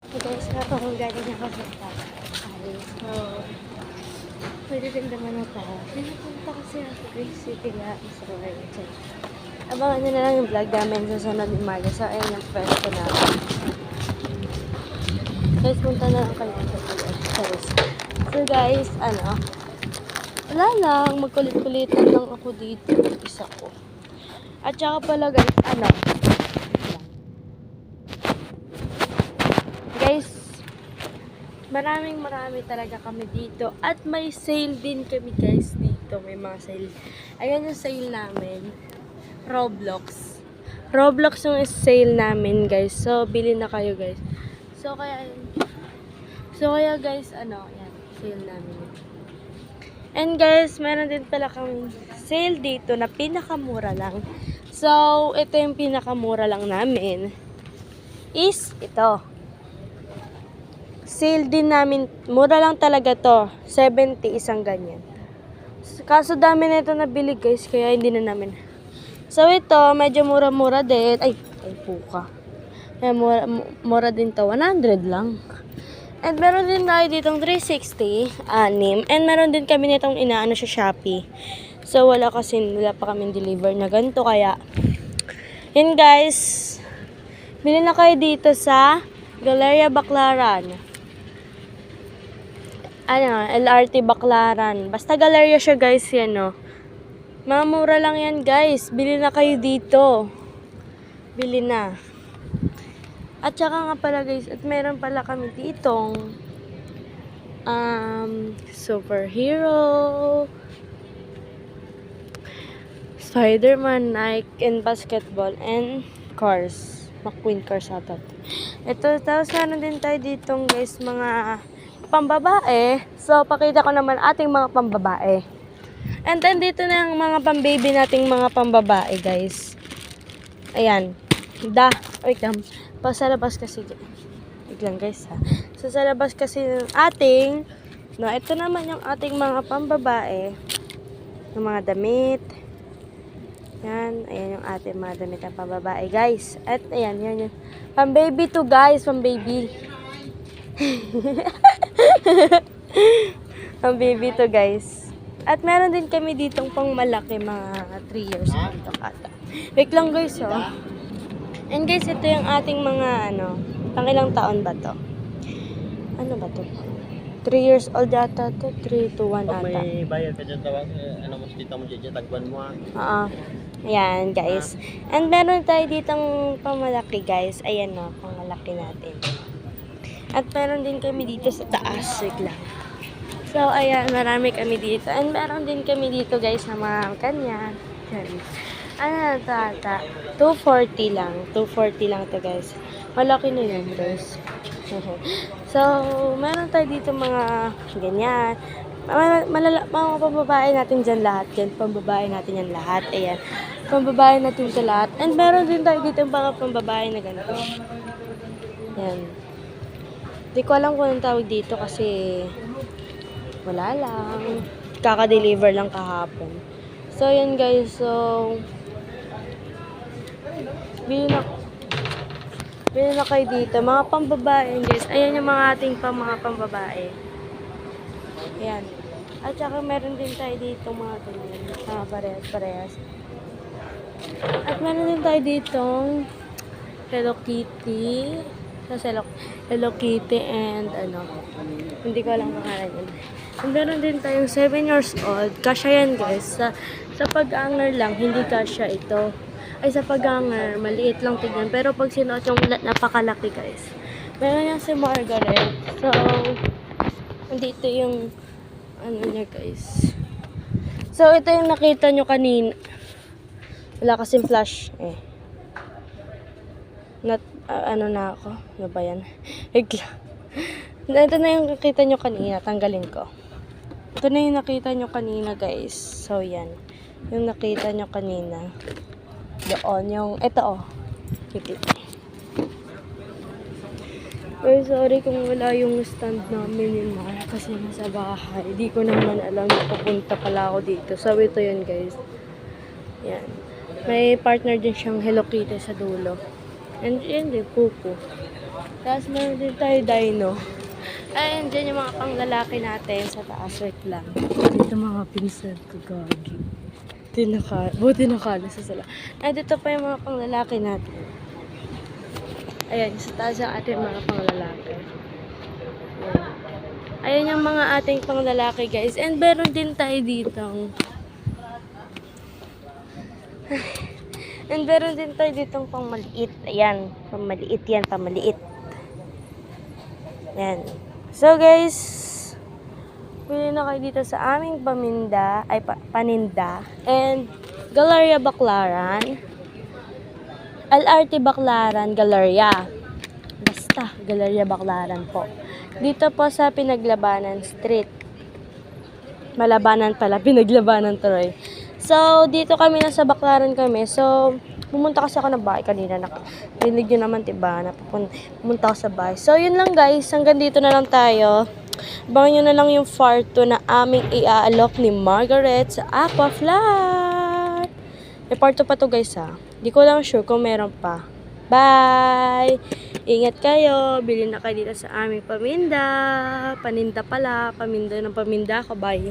So guys, kung galing ako sa Paris. So, pwede din naman ako. Pinapunta kasi ako Greek City nga. So, ayun. Abangan nyo na lang yung vlog namin sa sunod ni Marga. So, ayun yung pwesto namin. Guys, punta na lang kayo sa Paris. So guys, wala lang. Magkulit-kulitan lang ako dito. Isa ko. At saka pala guys, guys, marami talaga kami dito. At may sale din kami guys dito. May mga sale. Ayan yung sale namin. Roblox yung sale namin guys. So, bili na kayo guys. So, kaya guys, yan, sale namin. And guys, meron din pala kami sale dito na pinakamura lang. So, ito yung pinakamura lang namin. Is ito. Sale din namin. Mura lang talaga to. 70 isang ganyan. Kaso dami na ito nabili guys. Kaya hindi na namin. So, ito, medyo mura-mura din. Ay puka. Kaya mura din to. 100 lang. And meron din tayo ditong 360, anim. And meron din kami nitong inaano sa Shopee. So, wala pa kaming deliver na ganito. Kaya, yun guys. Bili na kayo dito sa Galleria Baclaran. LRT Baclaran. Basta Galleria siya guys, yan o. Mamura lang yan guys. Bili na kayo dito. Bili na. At saka nga pala guys, at meron pala kami ditong superhero, Spider-Man, Nike, and basketball, and cars. McQueen cars ata. Ito, tapos meron din tayo ditong guys, mga pambabae. So, pakita ko naman ating mga pambabae. And then, dito na yung mga pambaby nating mga pambabae, guys. Ayan. Wait lang. Sa labas kasi. Wait lang, guys, ha. So, sa labas kasi ng ating, ito naman yung ating mga pambabae. Yung mga damit. Yan. Ayan yung ating mga damit ng pambabae, guys. At, ayan, yan yung pambaby to, guys. Pambaby. Pambaby to, guys. At meron din kami ditong pang malaki, mga 3 years old ata. Wait lang guys, oh. And guys, ito yung ating mga, pang ilang taon ba to? Ano ba to? 3 years old ata to, 3 to 1 ata. Pag may bayad ka dyan tawag, mas dito mo dyan, tagban mo ha. Oo. Ayan, guys. And meron tayo ditong pamalaki, guys. Ayan, pamalaki natin. At meron din kami dito sa taas. Wait lang. So, ayan, marami kami dito. And meron din kami dito, guys, na mga kanya. Ano ito ata? 240 lang. 240 lang to guys. Malaki na yun, guys. So, meron tayo dito mga ganyan. Mga pambabae natin dyan lahat. Yan, pambabae natin yan lahat. Ayan. Pambabae natin ito lahat. And meron din tayo dito mga pambabae na ganito. Yan. Hindi ko alam kung anong tawag dito kasi wala lang. Kaka-deliver lang kahapon. So, yun guys. So, bili na kayo dito. Mga pambabae guys. Ayan yung mga ating mga pambabae. Ayan. At saka meron din tayo dito mga ganyan. Parehas. At meron din tayo dito Hello Kitty. Hello Kitty and hindi ko alam pangalan yun. And meron din tayong 7 years old. Kasya yan guys. Sa pag-anger lang, hindi kasya ito. Ay sa pag-anger, maliit lang tignan. Pero pag sinuot yung napakalaki guys. Meron yan si Margaret. So, dito yung niya guys. So, ito yung nakita nyo kanina. Wala kasing flash. Na ako. Ano ba yan? Ito na yung nakita nyo kanina. Tanggalin ko. Ito na yung nakita nyo kanina, guys. So, yan. Yung nakita nyo kanina. Doon. Ito, sorry kung wala yung stand namin ni Mar. Kasi nasa bahay. Di ko naman alam na pupunta pala ako dito. So, ito yun, guys. Yan. May partner din siyang Hello Kitty sa dulo. And yan din, Pupo. Tapos meron din tayo dino. Ayun, dyan yung mga panglalaki natin sa taas. Wait lang. Dito mga pinsan ko, gagi. Buti nakalasa sila. Ay, dito pa yung mga panglalaki natin. Ayan, sa taas yung ating mga panglalaki. Ayan yung mga ating panglalaki, guys. And meron din tayo dito. And meron din tayo ditong pangmaliit. Ayan, pangmaliit yan, pangmaliit. Ayan. So, guys, pili na kayo dito sa aming paninda. And, Galeria Baclaran. LRT Baclaran, Galeria. Basta, Galeria Baclaran po. Dito po sa Pinaglabanan Street. Malabanan pala, Pinaglabanan tuloy. So, dito kami, nasa Baclaran kami. So, pumunta kasi ako ng bahay kanina. Rinig nyo naman, diba? Pumunta ako sa bahay. So, yun lang guys. Hanggang dito na lang tayo. Abangan nyo na lang yung part 2 na aming i-aalok ni Margaret sa Aquaflat. May part 2 pa to guys ha. Di ko lang sure kung meron pa. Bye! Ingat kayo. Bilhin na kayo dito sa aming paminda. Paninda pala. Paminda ng paminda ko. Bye!